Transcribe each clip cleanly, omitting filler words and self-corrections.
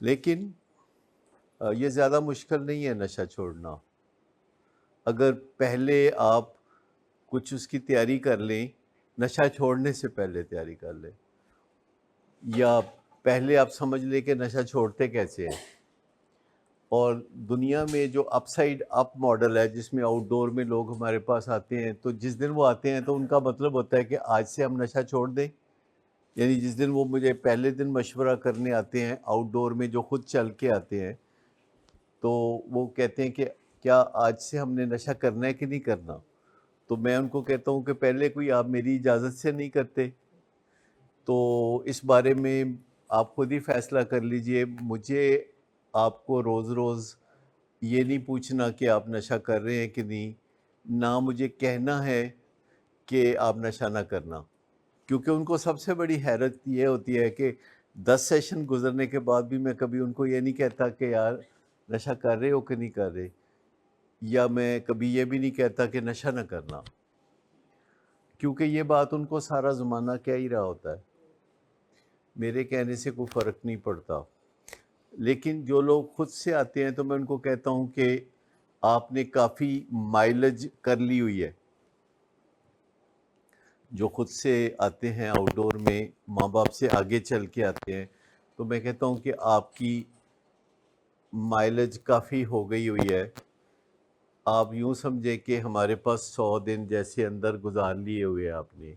لیکن یہ زیادہ مشکل نہیں ہے نشہ چھوڑنا. اگر پہلے آپ کچھ اس کی تیاری کر لیں، نشہ چھوڑنے سے پہلے تیاری کر لیں، یا پہلے آپ سمجھ لیں کہ نشہ چھوڑتے کیسے ہیں. اور دنیا میں جو اپ سائڈ اپ ماڈل ہے، جس میں آؤٹ ڈور میں لوگ ہمارے پاس آتے ہیں، تو جس دن وہ آتے ہیں تو ان کا مطلب ہوتا ہے کہ آج سے ہم نشہ چھوڑ دیں. یعنی جس دن وہ مجھے پہلے دن مشورہ کرنے آتے ہیں آؤٹ ڈور میں، جو خود چل کے آتے ہیں، تو وہ کہتے ہیں کہ کیا آج سے ہم نے نشہ کرنا ہے کہ نہیں کرنا. تو میں ان کو کہتا ہوں کہ پہلے کوئی آپ میری اجازت سے نہیں کرتے، تو اس بارے میں آپ خود ہی فیصلہ کر لیجئے. مجھے آپ کو روز روز یہ نہیں پوچھنا کہ آپ نشہ کر رہے ہیں کہ نہیں، نہ مجھے کہنا ہے کہ آپ نشہ نہ کرنا. کیونکہ ان کو سب سے بڑی حیرت یہ ہوتی ہے کہ 10 سیشن گزرنے کے بعد بھی میں کبھی ان کو یہ نہیں کہتا کہ یار نشہ کر رہے ہو کہ نہیں کر رہے، یا میں کبھی یہ بھی نہیں کہتا کہ نشہ نہ کرنا، کیونکہ یہ بات ان کو سارا زمانہ کہہ ہی رہا ہوتا ہے، میرے کہنے سے کوئی فرق نہیں پڑتا. لیکن جو لوگ خود سے آتے ہیں تو میں ان کو کہتا ہوں کہ آپ نے کافی مائلج کر لی ہوئی ہے. جو خود سے آتے ہیں آؤٹ ڈور میں، ماں باپ سے آگے چل کے آتے ہیں، تو میں کہتا ہوں کہ آپ کی مائلج کافی ہو گئی ہوئی ہے. آپ یوں سمجھیں کہ ہمارے پاس 100 دن جیسے اندر گزار لیے ہوئے آپ نے.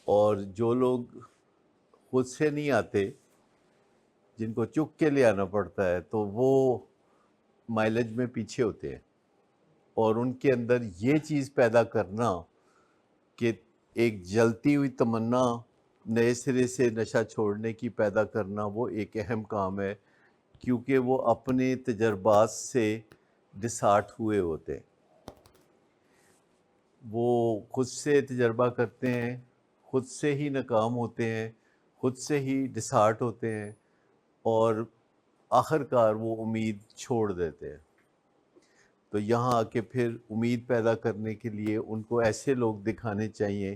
اور جو لوگ خود سے نہیں آتے، جن کو چک کے لے آنا پڑتا ہے، تو وہ مائلج میں پیچھے ہوتے ہیں. اور ان کے اندر یہ چیز پیدا کرنا کہ ایک جلتی ہوئی تمنا نئے سرے سے نشہ چھوڑنے کی پیدا کرنا، وہ ایک اہم کام ہے، کیونکہ وہ اپنے تجربات سے ڈسارٹ ہوئے ہوتے ہیں. وہ خود سے تجربہ کرتے ہیں، خود سے ہی ناکام ہوتے ہیں، خود سے ہی ڈسارٹ ہوتے ہیں، اور آخر کار وہ امید چھوڑ دیتے ہیں. تو یہاں آ کے پھر امید پیدا کرنے کے لیے ان کو ایسے لوگ دکھانے چاہیے،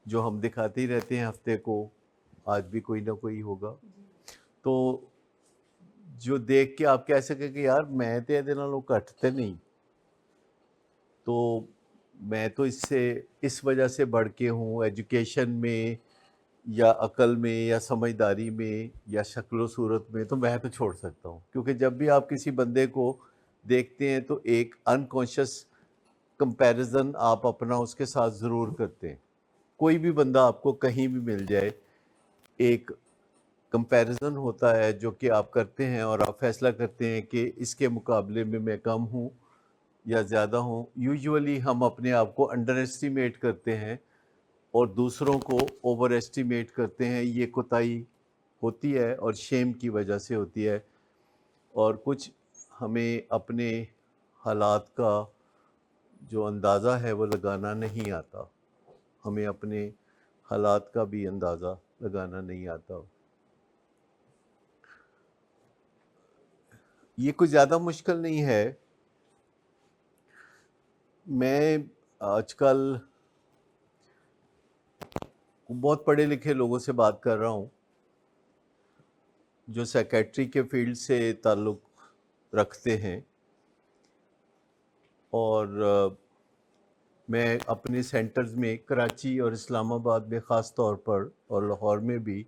جو ہم دکھاتے ہی رہتے ہیں ہفتے کو، آج بھی کوئی نہ کوئی ہوگا، تو جو دیکھ کے آپ کہہ سکیں کہ یار میں تے دے نالوں گھٹ تے نہیں، تو میں تو اس وجہ سے بڑھ کے ہوں، ایجوکیشن میں یا عقل میں یا سمجھداری میں یا شکل و صورت میں، تو میں تو چھوڑ سکتا ہوں. کیونکہ جب بھی آپ کسی بندے کو دیکھتے ہیں تو ایک انکانشیس کمپیریزن آپ اپنا اس کے ساتھ ضرور کرتے ہیں. کوئی بھی بندہ آپ کو کہیں بھی مل جائے، ایک کمپیریزن ہوتا ہے جو کہ آپ کرتے ہیں، اور آپ فیصلہ کرتے ہیں کہ اس کے مقابلے میں میں کم ہوں یا زیادہ ہوں. یوجولی ہم اپنے آپ کو انڈر ایسٹیمیٹ کرتے ہیں اور دوسروں کو اوور ایسٹیمیٹ کرتے ہیں. یہ کوتاہی ہوتی ہے اور شیم کی وجہ سے ہوتی ہے. اور کچھ ہمیں اپنے حالات کا جو اندازہ ہے وہ لگانا نہیں آتا، ہمیں اپنے حالات کا بھی اندازہ لگانا نہیں آتا. یہ کوئی زیادہ مشکل نہیں ہے. میں آج کل بہت پڑھے لکھے لوگوں سے بات کر رہا ہوں جو سیکیٹری کے فیلڈ سے تعلق رکھتے ہیں، اور میں اپنے سینٹرز میں کراچی اور اسلام آباد میں خاص طور پر اور لاہور میں بھی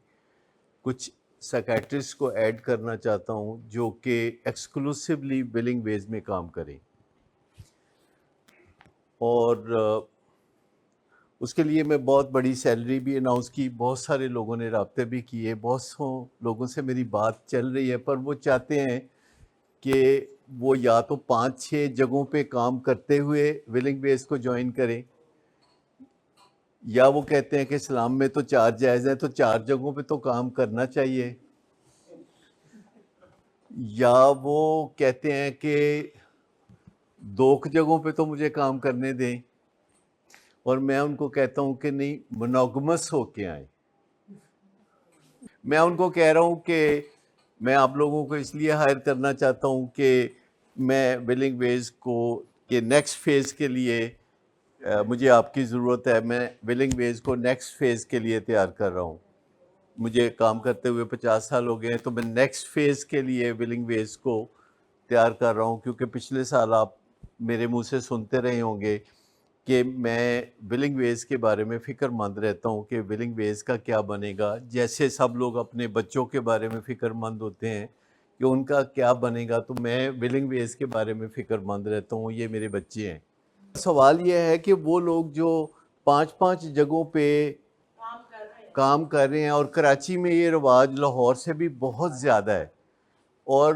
کچھ سیکیٹرسٹ کو ایڈ کرنا چاہتا ہوں جو کہ ایکسکلوسیولی بلنگ ویز میں کام کریں. اور اس کے لیے میں بہت بڑی سیلری بھی اناؤنس کی، بہت سارے لوگوں نے رابطے بھی کیے، بہت سو لوگوں سے میری بات چل رہی ہے، پر وہ چاہتے ہیں کہ وہ یا تو 5-6 جگہوں پہ کام کرتے ہوئے ولنگ بیس کو جوائن کریں، یا وہ کہتے ہیں کہ اسلام میں تو 4 جائز ہیں تو 4 جگہوں پہ تو کام کرنا چاہیے، یا وہ کہتے ہیں کہ 2 جگہوں پہ تو مجھے کام کرنے دیں. اور میں ان کو کہتا ہوں کہ نہیں، منوگمس ہو کے آئیں. میں ان کو کہہ رہا ہوں کہ میں آپ لوگوں کو اس لیے ہائر کرنا چاہتا ہوں کہ میں ولنگ ویز کو کہ نیکسٹ فیز کے لیے مجھے آپ کی ضرورت ہے، میں ولنگ ویز کو نیکسٹ فیز کے لیے تیار کر رہا ہوں. مجھے کام کرتے ہوئے 50 سال ہو گئے ہیں، تو میں نیکسٹ فیز کے لیے ولنگ ویز کو تیار کر رہا ہوں، کیونکہ پچھلے سال آپ میرے منہ سے سنتے رہے ہوں گے کہ میں ولنگ ویز کے بارے میں فکر مند رہتا ہوں کہ ولنگ ویز کا کیا بنے گا، جیسے سب لوگ اپنے بچوں کے بارے میں فکر مند ہوتے ہیں کہ ان کا کیا بنے گا، تو میں ولنگ ویز کے بارے میں فکر مند رہتا ہوں، یہ میرے بچے ہیں۔ سوال یہ ہے کہ وہ لوگ جو 5 جگہوں پہ کام کر رہے ہیں، اور کراچی میں یہ رواج لاہور سے بھی بہت زیادہ ہے، اور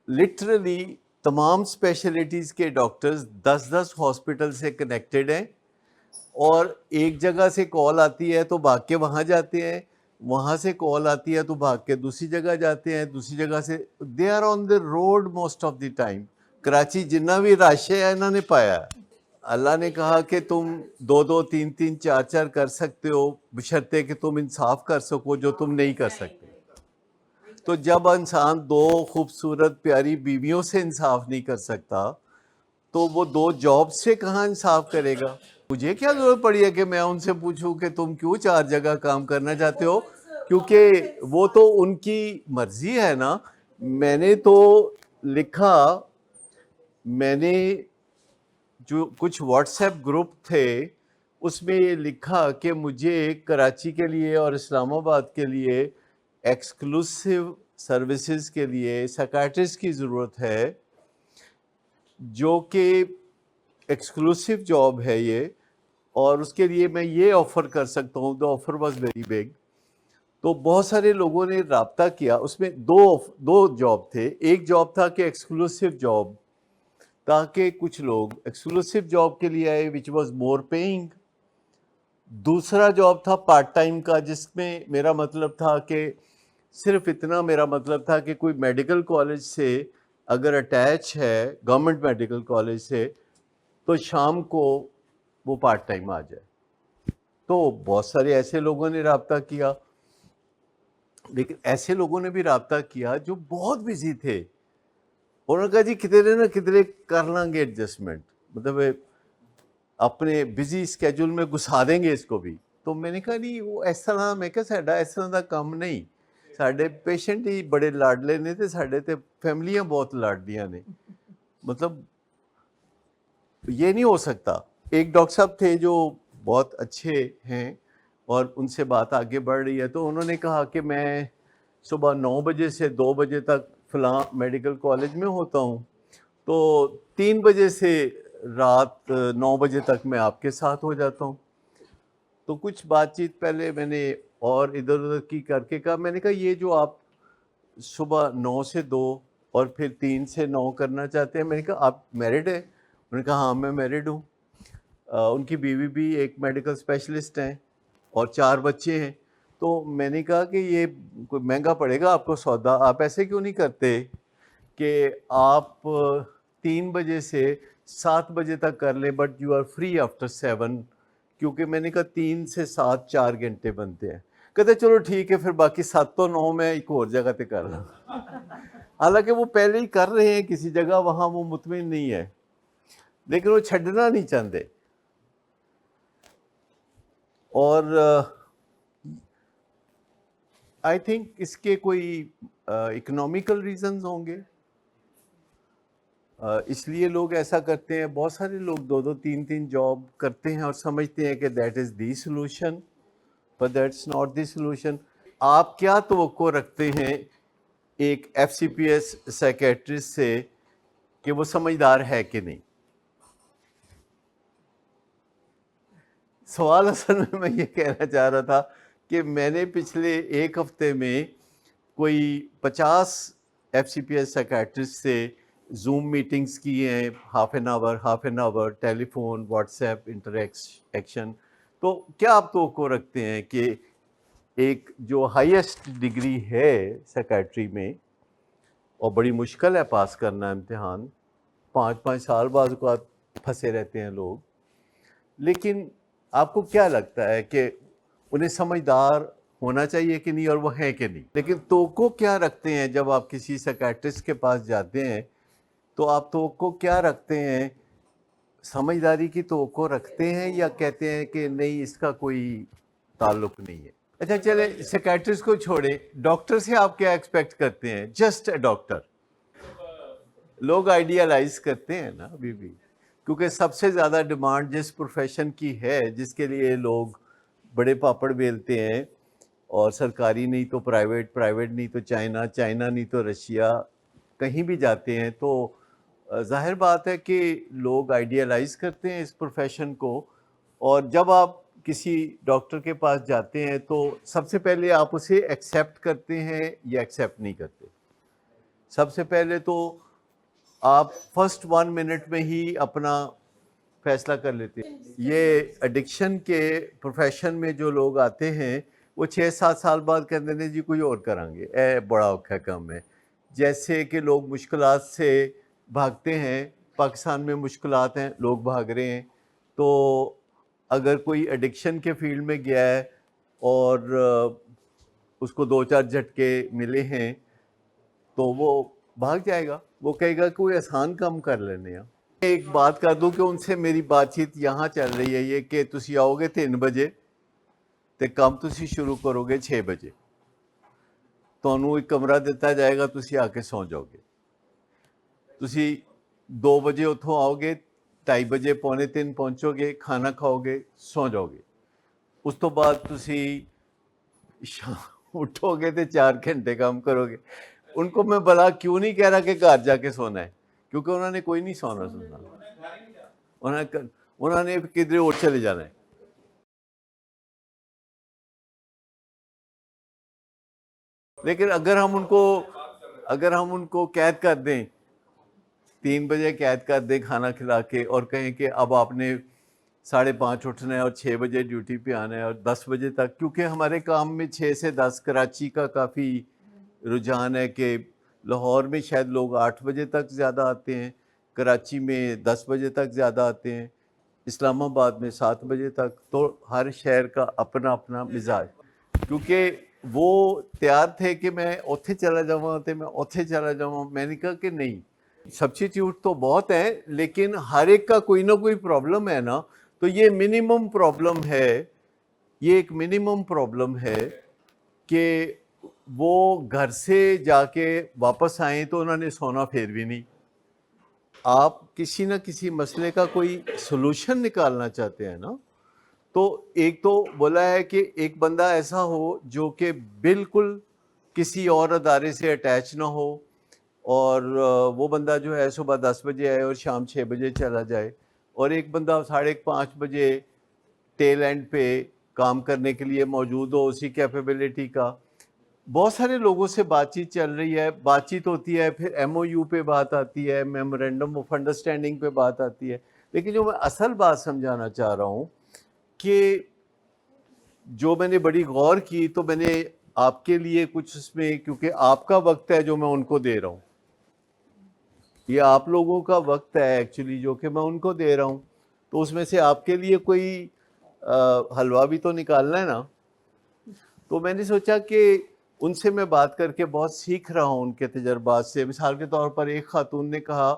لٹرلی تمام اسپیشلٹیز کے ڈاکٹرز 10 ہاسپٹل سے کنیکٹڈ ہیں، اور ایک جگہ سے کال آتی ہے تو بھاگ کے وہاں جاتے ہیں، وہاں سے کال آتی ہے تو بھاگ کے دوسری جگہ جاتے ہیں، دوسری جگہ سے they are on the road most of the time. Karachi جتنا بھی رش ہے انہوں نے پایا، اللہ نے کہا کہ تم 2 3 4 کر سکتے ہو، بشرطے کہ تم انصاف کر سکو جو تم نہیں کر سکتے۔ تو جب انسان 2 خوبصورت پیاری بیویوں سے انصاف نہیں کر سکتا تو وہ 2 جاب سے کہاں انصاف کرے گا؟ مجھے کیا ضرورت پڑی ہے کہ میں ان سے پوچھوں کہ تم کیوں 4 جگہ کام کرنا چاہتے ہو، کیونکہ وہ تو ان کی مرضی ہے نا۔ میں نے تو لکھا، میں نے جو کچھ واٹس ایپ گروپ تھے اس میں یہ لکھا کہ مجھے کراچی کے لیے اور اسلام آباد کے لیے ایکسکلوسیو سروسز کے لیے سائیکیٹرسٹ کی ضرورت ہے، جو کہ ایکسکلوسیو جاب ہے یہ، اور اس کے لیے میں یہ آفر کر سکتا ہوں۔ The offer was very big. تو بہت سارے لوگوں نے رابطہ کیا، اس میں دو جاب تھے، ایک جاب تھا کہ ایکسکلوسیو جاب، تاکہ کچھ لوگ ایکسکلوسیو جاب کے لیے آئے وچ واز مور پیئنگ۔ دوسرا جاب تھا پارٹ ٹائم کا، جس میں میرا مطلب تھا کہ صرف اتنا، میرا مطلب تھا کہ کوئی میڈیکل کالج سے اگر اٹیچ ہے گورنمنٹ میڈیکل کالج سے تو شام کو وہ پارٹ ٹائم آ جائے۔ تو بہت سارے ایسے لوگوں نے رابطہ کیا، لیکن ایسے لوگوں نے بھی رابطہ کیا جو بہت بزی تھے، انہوں نے کہا جی کدھر نہ کدھر کر لیں گے ایڈجسٹمنٹ، مطلب اپنے بزی اسکیجول میں گھسا دیں گے اس کو بھی۔ تو میں نے کہا نہیں، وہ اس طرح، میں کہا ساڈا اس طرح دا کام نہیں، ساڈے پیشنٹ ہی بڑے لاڈلے نے تے ساڈے تے فیملیاں بہت لاڈلیاں نے، مطلب یہ نہیں ہو سکتا۔ ایک ڈاکٹر صاحب تھے جو بہت اچھے ہیں اور ان سے بات آگے بڑھ رہی ہے، تو انہوں نے کہا کہ میں صبح 9 بجے سے 2 بجے تک فلاں میڈیکل کالج میں ہوتا ہوں، تو 3 بجے سے رات 9 بجے تک میں آپ کے ساتھ ہو جاتا ہوں۔ تو کچھ بات چیت پہلے میں نے اور ادھر ادھر کی کر کے کہا، میں نے کہا یہ جو آپ صبح 9 سے 2 اور پھر 3 سے 9 کرنا چاہتے ہیں، میں نے کہا آپ میرڈ ہیں؟ انہوں نے کہا ہاں میں میرڈ ہوں۔ ان کی بیوی بھی ایک میڈیکل اسپیشلسٹ ہیں اور 4 بچے ہیں۔ تو میں نے کہا کہ یہ کوئی مہنگا پڑے گا آپ کو سودا، آپ ایسے کیوں نہیں کرتے کہ آپ 3 بجے سے 7 بجے تک کر لیں، but you are free after 7، کیونکہ میں نے کہا 3 سے 7 4 گھنٹے بنتے ہیں۔ کہتے چلو ٹھیک ہے، پھر باقی 7 تو 9 میں ایک اور جگہ تے کر لوں۔ حالانکہ وہ پہلے ہی کر رہے ہیں کسی جگہ، وہاں وہ مطمئن نہیں ہے، لیکن وہ چھڈنا نہیں چاہتے۔ اور آئی تھنک اس کے کوئی اکنامیکل ریزنز ہوں گے، اس لیے لوگ ایسا کرتے ہیں۔ بہت سارے لوگ 2 3 جاب کرتے ہیں اور سمجھتے ہیں کہ that is the solution, but that's not the solution. آپ کیا توقع رکھتے ہیں ایک F C P S psychiatrist سے کہ وہ سمجھدار ہے کہ نہیں؟ سوال اصل میں یہ کہنا چاہ رہا تھا کہ میں نے پچھلے ایک ہفتے میں کوئی 50 F C P S psychiatrist سے زوم میٹنگز کی ہیں، half an hour telephone, WhatsApp interaction. تو کیا آپ توقع رکھتے ہیں کہ ایک جو ہائیسٹ ڈگری ہے سائیکیٹری میں، اور بڑی مشکل ہے پاس کرنا امتحان، 5 سال بعد کو پھنسے رہتے ہیں لوگ، لیکن آپ کو کیا لگتا ہے کہ انہیں سمجھدار ہونا چاہیے کہ نہیں، اور وہ ہیں کہ نہیں؟ لیکن توقع کیا رکھتے ہیں جب آپ کسی سائیکیٹرسٹ کے پاس جاتے ہیں؟ تو آپ توقع کیا رکھتے ہیں؟ سمجھداری کی توقع رکھتے ہیں یا کہتے ہیں کہ نہیں اس کا کوئی تعلق نہیں ہے؟ اچھا چلے سیکیٹرسٹ کو چھوڑے، ڈاکٹر سے آپ کیا ایکسپیکٹ کرتے ہیں؟ Just a doctor. لوگ آئیڈیالائز کرتے ہیں نا ابھی بھی، کیونکہ سب سے زیادہ ڈیمانڈ جس پروفیشن کی ہے، جس کے لیے لوگ بڑے پاپڑ بیلتے ہیں، اور سرکاری نہیں تو پرائیویٹ، پرائیویٹ نہیں تو چائنا، چائنا نہیں تو رشیا، کہیں بھی جاتے ہیں تو ظاہر بات ہے کہ لوگ آئیڈیالائز کرتے ہیں اس پروفیشن کو. اور جب آپ کسی ڈاکٹر کے پاس جاتے ہیں تو سب سے پہلے آپ اسے ایکسیپٹ کرتے ہیں یا ایکسیپٹ نہیں کرتے. سب سے پہلے تو آپ فرسٹ 1 منٹ میں ہی اپنا فیصلہ کر لیتے ہیں. یہ ایڈکشن کے پروفیشن میں جو لوگ آتے ہیں وہ 6-7 سال بعد کہتے ہیں جی کوئی اور کریں گے، اے بڑا اوکھا کام ہے. جیسے کہ لوگ مشکلات سے بھاگتے ہیں، پاکستان میں مشکلات ہیں، لوگ بھاگ رہے ہیں. تو اگر کوئی ایڈکشن کے فیلڈ میں گیا ہے اور اس کو 2-4 جھٹکے ملے ہیں تو وہ بھاگ جائے گا، وہ کہے گا کوئی آسان کام کر لینے ہیں. ایک بات کر دوں کہ ان سے میری بات چیت یہاں چل رہی ہے یہ کہ تسی آؤ گے 3 بجے تے کام تسی شروع کرو گے 6 بجے. تانوں ایک کمرہ دیتا جائے گا، تسی آ کے سو جاؤ گے. تسی 2 بجے اتھوں آؤ گے، 2:30 بجے 2:45 پہنچو گے، کھانا کھاؤ گے، سو جاؤ گے. اس تو بعد تسی اٹھو گے تے 4 گھنٹے کام کرو گے. ان کو میں بلا کیوں نہیں کہہ رہا کہ گھر جا کے سونا ہے، کیونکہ انہوں نے کوئی نہیں سونا سننا، انہوں نے کدھر اور چلے جانا ہے. لیکن اگر ہم ان کو قید کر دیں، 3 بجے قید کر دیں کھانا کھلا کے، اور کہیں کہ اب آپ نے 5:30 اٹھنا ہے اور 6 بجے ڈیوٹی پہ آنا ہے اور 10 بجے تک، کیونکہ ہمارے کام میں 6 سے 10، کراچی کا کافی رجحان ہے کہ لاہور میں شاید لوگ 8 بجے تک زیادہ آتے ہیں، کراچی میں 10 بجے تک زیادہ آتے ہیں، اسلام آباد میں 7 بجے تک. تو ہر شہر کا اپنا اپنا مزاج. کیونکہ وہ تیار تھے کہ میں اوتھے چلا جاؤں تے میں اوتھے چلا جاؤں. میں نے کہا کہ نہیں، سبسٹیٹیوٹ تو بہت ہیں لیکن ہر ایک کا کوئی نہ کوئی پرابلم ہے نا. تو یہ منیمم پرابلم ہے، یہ ایک منیمم پرابلم ہے کہ وہ گھر سے جا کے واپس آئیں تو انہوں نے سونا پھر بھی نہیں. آپ کسی نہ کسی مسئلے کا کوئی سلوشن نکالنا چاہتے ہیں نا. تو ایک تو بولا ہے کہ ایک بندہ ایسا ہو جو کہ بالکل کسی اور ادارے سے اٹیچ نہ ہو، اور وہ بندہ جو ہے صبح 10 بجے آئے اور شام 6 بجے چلا جائے، اور ایک بندہ 5:30 بجے ٹیل اینڈ پہ کام کرنے کے لیے موجود ہو اسی کیپیبلٹی کا. بہت سارے لوگوں سے بات چیت چل رہی ہے، بات چیت ہوتی ہے، پھر ایم او یو پہ بات آتی ہے، میمورینڈم آف انڈرسٹینڈنگ پہ بات آتی ہے. لیکن جو میں اصل بات سمجھانا چاہ رہا ہوں کہ جو میں نے بڑی غور کی، تو میں نے آپ کے لیے کچھ اس میں، کیونکہ آپ کا وقت ہے جو میں ان کو دے رہا ہوں، یہ آپ لوگوں کا وقت ہے ایکچولی جو کہ میں ان کو دے رہا ہوں، تو اس میں سے آپ کے لیے کوئی حلوہ بھی تو نکالنا ہے نا. تو میں نے سوچا کہ ان سے میں بات کر کے بہت سیکھ رہا ہوں ان کے تجربات سے. مثال کے طور پر ایک خاتون نے کہا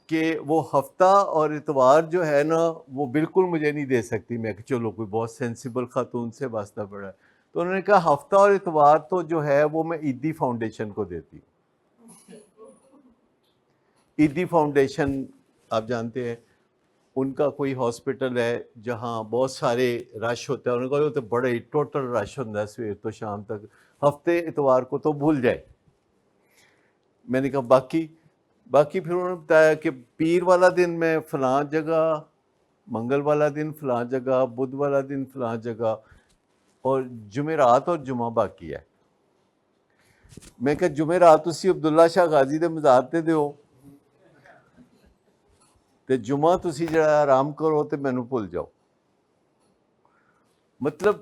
کہ وہ ہفتہ اور اتوار جو ہے نا وہ بالکل مجھے نہیں دے سکتی. میں کہ چلو کوئی بہت سینسیبل خاتون سے واسطہ پڑا ہے. تو انہوں نے کہا ہفتہ اور اتوار تو جو ہے وہ میں عیدی فاؤنڈیشن کو دیتی ہوں. عیدی فاؤنڈیشن آپ جانتے ہیں، ان کا کوئی ہاسپٹل ہے جہاں بہت سارے رش ہوتا ہے. انہوں نے کہا تو بڑے ٹوٹل رش ہوتا ہے صبح تو شام تک، ہفتے اتوار کو تو بھول جائے. میں نے کہا باقی پھر انہوں نے بتایا کہ پیر والا دن میں فلاں جگہ، منگل والا دن فلاں جگہ، بدھ والا دن فلاں جگہ، اور جمعرات اور جمعہ باقی ہے. میں کہ جمعرات اسی عبداللہ شاہ غازی دے مزار تے دیو تے جمعہ تسی جڑا آرام کرو تے مینوں بھول جاؤ. مطلب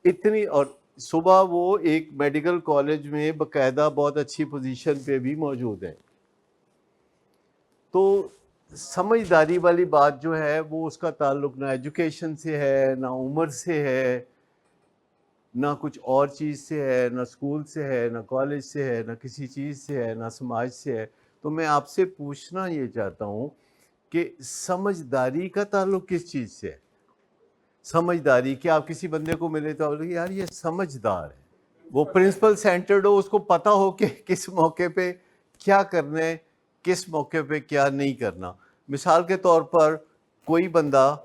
اتنی. اور صبح وہ ایک میڈیکل کالج میں باقاعدہ بہت اچھی پوزیشن پہ بھی موجود ہیں. تو سمجھداری والی بات جو ہے وہ اس کا تعلق نہ ایجوکیشن سے ہے، نہ عمر سے ہے، نہ کچھ اور چیز سے ہے، نہ اسکول سے ہے، نہ کالج سے ہے، نہ کسی چیز سے ہے، نہ سماج سے ہے. تو میں آپ سے پوچھنا یہ چاہتا ہوں کہ سمجھداری کا تعلق کس چیز سے ہے؟ سمجھداری کہ آپ کسی بندے کو ملے تو آپ بولے یار یہ سمجھدار ہے، وہ پرنسپل سینٹرڈ ہو، اس کو پتہ ہو کہ کس موقع پہ کیا کرنا ہے، کس موقع پہ کیا نہیں کرنا. مثال کے طور پر کوئی بندہ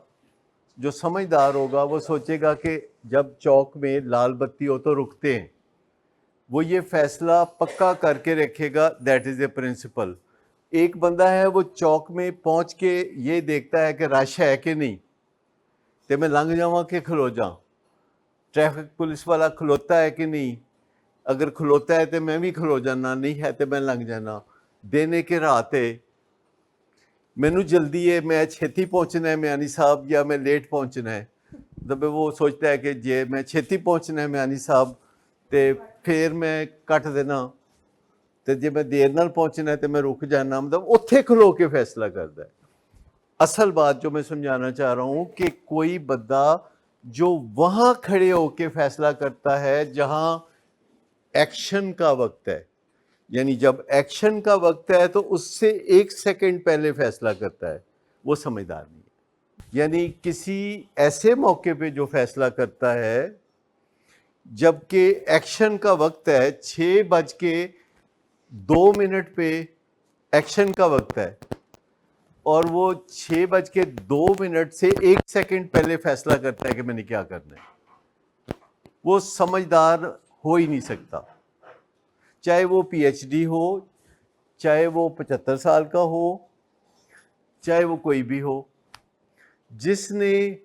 جو سمجھدار ہوگا وہ سوچے گا کہ جب چوک میں لال بتی ہو تو رکتے ہیں، وہ یہ فیصلہ پکا کر کے رکھے گا، دیٹ از اے پرنسپل. ایک بندہ ہے وہ چوک میں پہنچ کے یہ دیکھتا ہے کہ رش ہے کہ نہیں، تے میں لنگ جاواں کہ کھلو جاں، ٹریفک پولیس والا کھلوتا ہے کہ نہیں، اگر کھلوتا ہے تو میں بھی کھلو جانا، نہیں ہے تو میں لنگ جانا. دینے کے راتے مینو جلدی ہے، میں چھتی پہنچنا ہے میانی صاحب یا میں لیٹ پہنچنا ہے. جب وہ سوچتا ہے کہ جے میں چھتی پہنچنا ہے میانی صاحب تے پھر میں کٹ دینا، تے جے میں دیر نال پہنچنا ہے تو میں رک جانا، مطلب اتھے کھلو کے فیصلہ کرتا ہے. اصل بات جو میں سمجھانا چاہ رہا ہوں کہ کوئی بندہ جو وہاں کھڑے ہو کے فیصلہ کرتا ہے جہاں ایکشن کا وقت ہے، یعنی جب ایکشن کا وقت ہے تو اس سے 1 سیکنڈ پہلے فیصلہ کرتا ہے، وہ سمجھدار نہیں ہے. یعنی کسی ایسے موقع پہ جو فیصلہ کرتا ہے جب کہ ایکشن کا وقت ہے، 6:02 پہ ایکشن کا وقت ہے، اور وہ 6:02 سے 1 سیکنڈ پہلے فیصلہ کرتا ہے کہ میں نے کیا کرنا ہے، وہ سمجھدار ہو ہی نہیں سکتا. چاہے وہ پی ایچ ڈی ہو، چاہے وہ 75 سال کا ہو، چاہے وہ کوئی بھی ہو. جس نے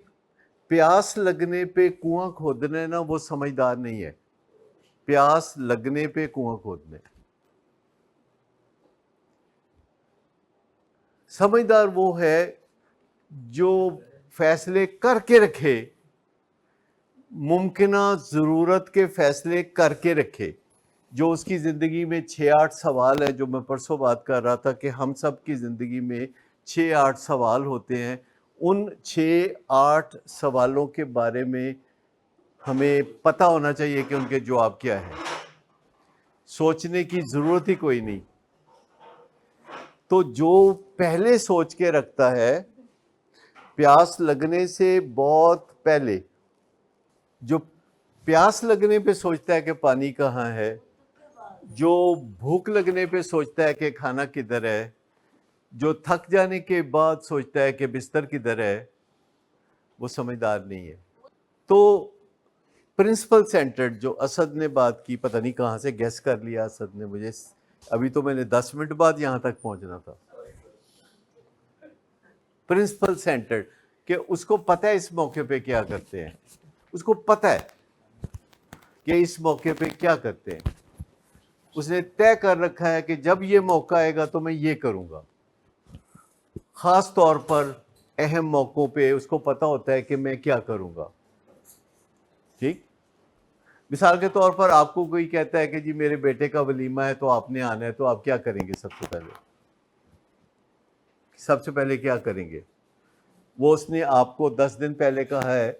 پیاس لگنے پہ کنواں کھودنا ہے نا وہ سمجھدار نہیں ہے. پیاس لگنے پہ کنواں کھودنا ہے. سمجھدار وہ ہے جو فیصلے کر کے رکھے، ممکنہ ضرورت کے فیصلے کر کے رکھے. جو اس کی زندگی میں 6-8 سوال ہے، جو میں پرسوں بات کر رہا تھا کہ ہم سب کی زندگی میں 6-8 سوال ہوتے ہیں. ان 6-8 سوالوں کے بارے میں ہمیں پتہ ہونا چاہیے کہ ان کے جواب کیا ہے. سوچنے کی ضرورت ہی کوئی نہیں. تو جو پہلے سوچ کے رکھتا ہے پیاس لگنے سے بہت پہلے، جو پیاس لگنے پہ سوچتا ہے کہ پانی کہاں ہے، جو بھوک لگنے پہ سوچتا ہے کہ کھانا کدھر ہے، جو تھک جانے کے بعد سوچتا ہے کہ بستر کدھر ہے، وہ سمجھدار نہیں ہے. تو پرنسپل سینٹرڈ جو اسد نے بات کی، پتہ نہیں کہاں سے گیس کر لیا اسد نے مجھے، ابھی تو میں نے 10 منٹ بعد یہاں تک پہنچنا تھا. پرنسپل سینٹرڈ کہ اس کو پتہ ہے اس موقع پہ کیا کرتے ہیں، اس کو پتہ ہے کہ اس موقع پہ کیا کرتے ہیں. اس نے طے کر رکھا ہے کہ جب یہ موقع آئے گا تو میں یہ کروں گا. خاص طور پر اہم موقعوں پہ اس کو پتہ ہوتا ہے کہ میں کیا کروں گا. ٹھیک، مثال کے طور پر آپ کو کوئی کہتا ہے کہ جی میرے بیٹے کا ولیمہ ہے تو آپ نے آنا ہے، تو آپ کیا کریں گے؟ سب سے پہلے کیا کریں گے؟ وہ اس نے آپ کو 10 دن پہلے کہا ہے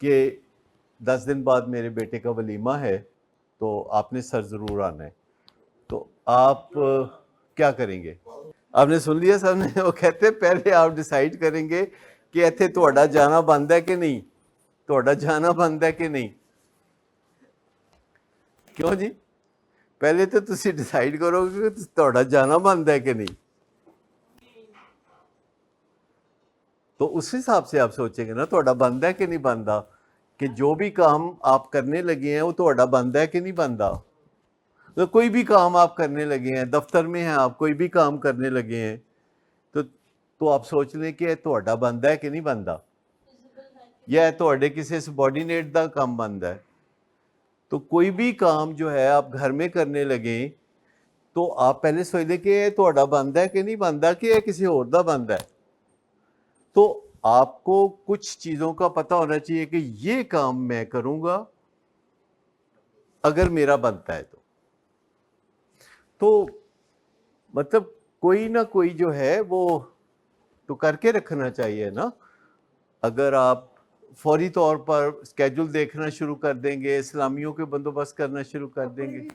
کہ 10 دن بعد میرے بیٹے کا ولیمہ ہے تو آپ نے سر ضرور آنا ہے، تو آپ کیا کریں گے؟ آپ نے سن لیا سب نے؟ وہ کہتے ہیں پہلے آپ ڈیسائیڈ کریں گے کہ ایتھے تہاڈا جانا بند ہے کہ نہیں، تہاڈا جانا بند ہے کہ نہیں. کیوں جی؟ پہلے تو تسی ڈیسائیڈ کرو گے کہ تہاڈا جانا بند ہے کہ نہیں. تو اس حساب سے آپ سوچیں گے نا تہاڈا بند ہے کہ نہیں بندا، کہ جو بھی کام آپ کرنے لگے ہیں وہ تہاڈا بند ہے کہ نہیں بندا. تو کوئی بھی کام آپ کرنے لگے ہیں، دفتر میں ہیں آپ، کوئی بھی کام کرنے لگے ہیں تو آپ سوچ لیں کہ تہاڈا بند ہے کہ نہیں بندا، یا تہاڈے کسی سبارڈینیٹ دا کام بند ہے. تو کوئی بھی کام جو ہے آپ گھر میں کرنے لگیں تو آپ پہلے سوچ لیں کہ یہ تہاڈا بند ہے کہ نہیں بندا، کہ یہ کسی اور دا بند ہے. تو آپ کو کچھ چیزوں کا پتہ ہونا چاہیے کہ یہ کام میں کروں گا اگر میرا بنتا ہے تو مطلب کوئی نہ کوئی جو ہے وہ تو کر کے رکھنا چاہیے نا. اگر آپ فوری طور پر اسکیجول دیکھنا شروع کر دیں گے، اسلامیوں کے بندوبست کرنا شروع کر دیں گے،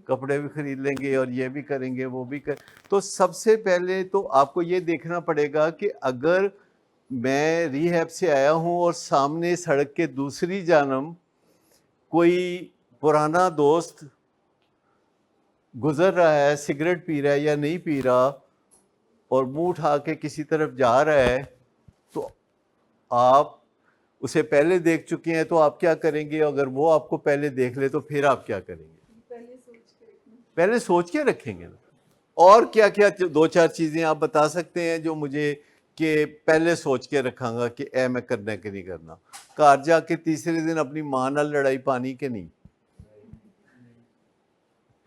کپڑے بھی خرید لیں گے اور یہ بھی کریں گے وہ بھی تو سب سے پہلے تو آپ کو یہ دیکھنا پڑے گا کہ اگر میں ریہیب سے آیا ہوں اور سامنے سڑک کے دوسری جانب کوئی پرانا دوست گزر رہا ہے، سگریٹ پی رہا ہے یا نہیں پی رہا، اور منہ اٹھا کے کسی طرف جا رہا ہے، تو آپ اسے پہلے دیکھ چکے ہیں تو آپ کیا کریں گے؟ اگر وہ آپ کو پہلے دیکھ لے تو پھر آپ کیا کریں گے؟ پہلے سوچ کے رکھیں گے نا۔ اور کیا کیا دو چار چیزیں آپ بتا سکتے ہیں جو مجھے کہ پہلے سوچ کے رکھاں گا کہ اے میں کرنا کہ نہیں کرنا؟ گھر جا کے تیسرے دن اپنی ماں نال لڑائی پانی کہ نہیں؟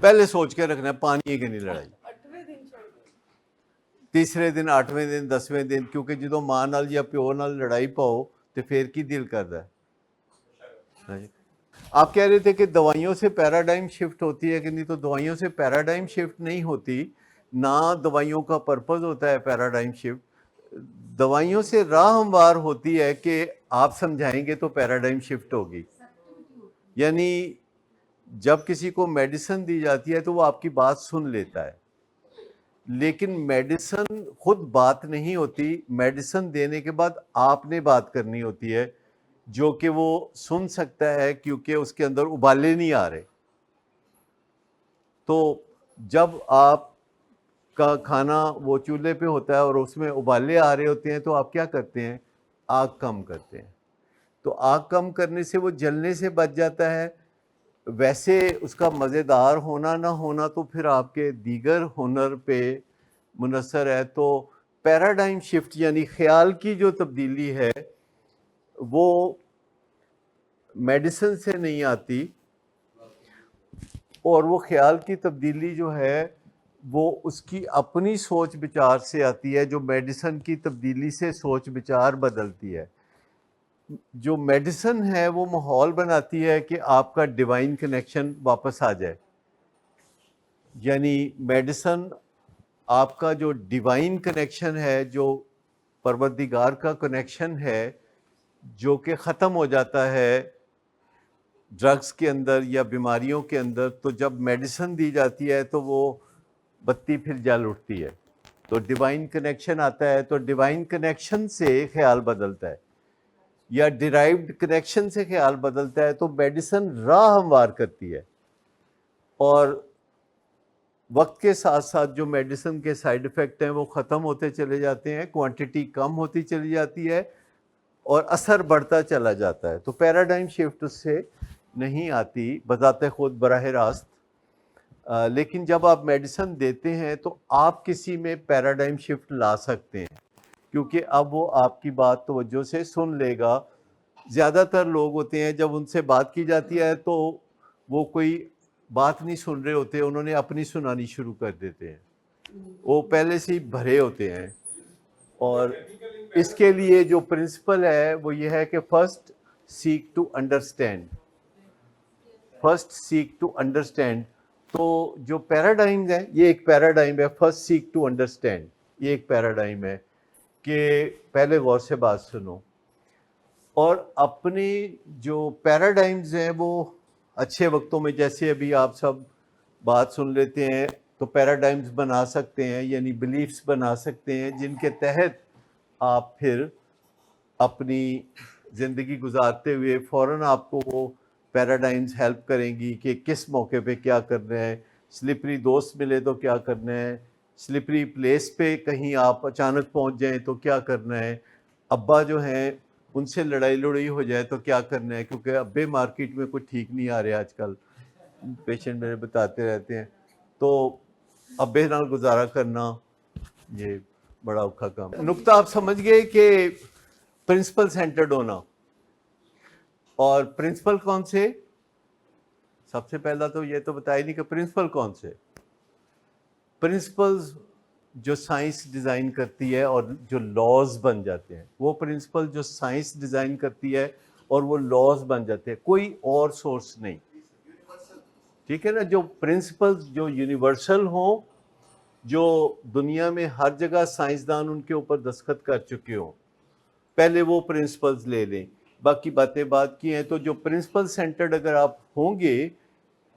پہلے سوچ کے رکھنا ہے پانی ہے کہ نہیں لڑائی؟ تیسرے دن، 8ویں دن، 10ویں دن، کیونکہ جدو ماں نال یا پیو نال لڑائی پاؤ تو پھر کی دل کردا ہے؟ آپ کہہ رہے تھے کہ دوائیوں سے پیراڈائم شفٹ ہوتی ہے کہ نہیں، تو دوائیوں سے پیراڈائم شفٹ نہیں ہوتی، نہ دوائیوں کا پرپز ہوتا ہے پیراڈائم شفٹ۔ دوائیوں سے راہ ہموار ہوتی ہے کہ آپ سمجھائیں گے تو پیراڈائم شفٹ ہوگی۔ یعنی جب کسی کو میڈیسن دی جاتی ہے تو وہ آپ کی بات سن لیتا ہے، لیکن میڈیسن خود بات نہیں ہوتی، میڈیسن دینے کے بعد آپ نے بات کرنی ہوتی ہے، جو کہ وہ سن سکتا ہے کیونکہ اس کے اندر ابالے نہیں آ رہے۔ تو جب آپ کا کھانا وہ چولہے پہ ہوتا ہے اور اس میں ابالے آ رہے ہوتے ہیں تو آپ کیا کرتے ہیں؟ آگ کم کرتے ہیں۔ تو آگ کم کرنے سے وہ جلنے سے بچ جاتا ہے۔ ویسے اس کا مزیدار ہونا نہ ہونا تو پھر آپ کے دیگر ہنر پہ منحصر ہے۔ تو پیراڈائم شفٹ یعنی خیال کی جو تبدیلی ہے وہ میڈیسن سے نہیں آتی، اور وہ خیال کی تبدیلی جو ہے وہ اس کی اپنی سوچ بچار سے آتی ہے، جو میڈیسن کی تبدیلی سے سوچ بچار بدلتی ہے۔ جو میڈیسن ہے وہ ماحول بناتی ہے کہ آپ کا ڈیوائن کنیکشن واپس آ جائے، یعنی میڈیسن آپ کا جو ڈیوائن کنیکشن ہے، جو پروردگار کا کنیکشن ہے، جو کہ ختم ہو جاتا ہے ڈرگس کے اندر یا بیماریوں کے اندر، تو جب میڈیسن دی جاتی ہے تو وہ بتی پھر جل اٹھتی ہے، تو ڈیوائن کنیکشن آتا ہے، تو ڈیوائن کنیکشن سے خیال بدلتا ہے یا ڈیرائیوڈ کنیکشن سے خیال بدلتا ہے، تو میڈیسن راہ ہموار کرتی ہے۔ اور وقت کے ساتھ ساتھ جو میڈیسن کے سائیڈ ایفیکٹ ہیں وہ ختم ہوتے چلے جاتے ہیں، کوانٹٹی کم ہوتی چلی جاتی ہے اور اثر بڑھتا چلا جاتا ہے۔ تو پیراڈائم شفٹ اس سے نہیں آتی بذات خود براہ راست، لیکن جب آپ میڈیسن دیتے ہیں تو آپ کسی میں پیراڈائم شفٹ لا سکتے ہیں، کیونکہ اب وہ آپ کی بات توجہ سے سن لے گا۔ زیادہ تر لوگ ہوتے ہیں جب ان سے بات کی جاتی ہے تو وہ کوئی بات نہیں سن رہے ہوتے، انہوں نے اپنی سنانی شروع کر دیتے ہیں، وہ پہلے سے ہی بھرے ہوتے ہیں۔ اور اس کے لیے جو پرنسپل ہے وہ یہ ہے کہ first seek to understand, first seek to understand. تو جو پیراڈائمز ہیں، یہ ایک پیراڈائم ہے، فرسٹ سیک ٹو انڈرسٹینڈ، یہ ایک پیراڈائم ہے کہ پہلے غور سے بات سنو۔ اور اپنے جو پیراڈائمز ہیں وہ اچھے وقتوں میں، جیسے ابھی آپ سب بات سن لیتے ہیں تو پیراڈائمز بنا سکتے ہیں، یعنی بلیفز بنا سکتے ہیں جن کے تحت آپ پھر اپنی زندگی گزارتے ہوئے فوراً آپ کو وہ پیراڈائمز ہیلپ کریں گی کہ کس موقع پہ کیا کرنا ہے۔ سلپری دوست ملے تو کیا کرنا ہے، سلپری پلیس پہ کہیں آپ اچانک پہنچ جائیں تو کیا کرنا ہے، ابا جو ہیں ان سے لڑائی ہو جائے تو کیا کرنا ہے، کیونکہ ابے مارکیٹ میں کوئی ٹھیک نہیں آ رہے آج کل، پیشنٹ میرے بتاتے رہتے ہیں، تو ابے نال گزارا کرنا یہ بڑا اوکھا کام ہے۔ نقطہ آپ سمجھ گئے کہ پرنسپل سینٹرڈ ہونا، اور پرنسپل کون سے؟ سب سے پہلا تو یہ تو بتایا نہیں کہ پرنسپل کون سے۔ پرنسپلز جو سائنس ڈیزائن کرتی ہے اور جو لاز بن جاتے ہیں، وہ پرنسپل جو سائنس ڈیزائن کرتی ہے اور وہ لاز بن جاتے ہیں، کوئی اور سورس نہیں، ٹھیک ہے نا۔ جو پرنسپلز جو یونیورسل ہوں، جو دنیا میں ہر جگہ سائنسدان ان کے اوپر دستخط کر چکے ہوں، پہلے وہ پرنسپلز لے لیں، باقی باتیں بات کی ہیں۔ تو جو پرنسپل سینٹرڈ اگر آپ ہوں گے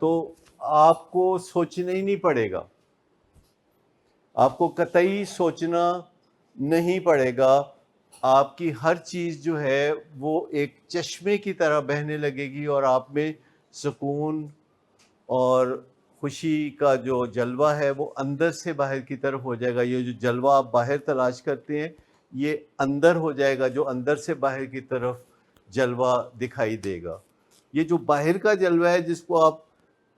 تو آپ کو سوچنا ہی نہیں پڑے گا، آپ کو قطعی سوچنا نہیں پڑے گا، آپ کی ہر چیز جو ہے وہ ایک چشمے کی طرح بہنے لگے گی اور آپ میں سکون اور خوشی کا جو جلوہ ہے وہ اندر سے باہر کی طرف ہو جائے گا. یہ جو جلوہ آپ باہر تلاش کرتے ہیں یہ اندر ہو جائے گا, جو اندر سے باہر کی طرف جلوہ دکھائی دے گا. یہ جو باہر کا جلوہ ہے جس کو آپ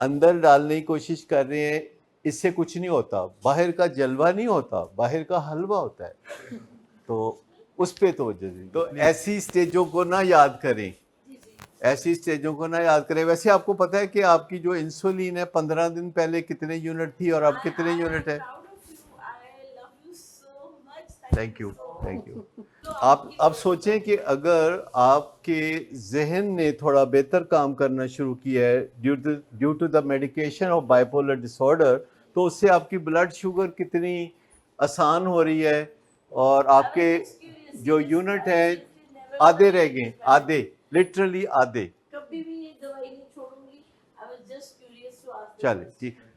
اندر ڈالنے کی کوشش کر رہے ہیں, اس سے کچھ نہیں ہوتا. باہر کا جلوہ نہیں ہوتا, باہر کا حلوہ ہوتا ہے. تو اس پہ توجہ دیں. تو ایسی سٹیجوں کو نہ یاد کریں, ایسی سٹیجوں کو نہ یاد کریں. ویسے آپ کو پتہ ہے کہ آپ کی جو انسولین ہے 15 دن پہلے کتنے یونٹ تھی اور اب کتنے یونٹ ہے؟ Thank you, thank you. آپ اب سوچیں کہ اگر آپ کے ذہن نے تھوڑا بہتر کام کرنا شروع کیا ہے due to the medication of bipolar disorder, تو اس سے آپ کی بلڈ شوگر کتنی آسان ہو رہی ہے اور آپ کے جو یونٹ ہیں آدھے رہ گئے, آدھے, لٹرلی آدھے. چلے ٹھیک.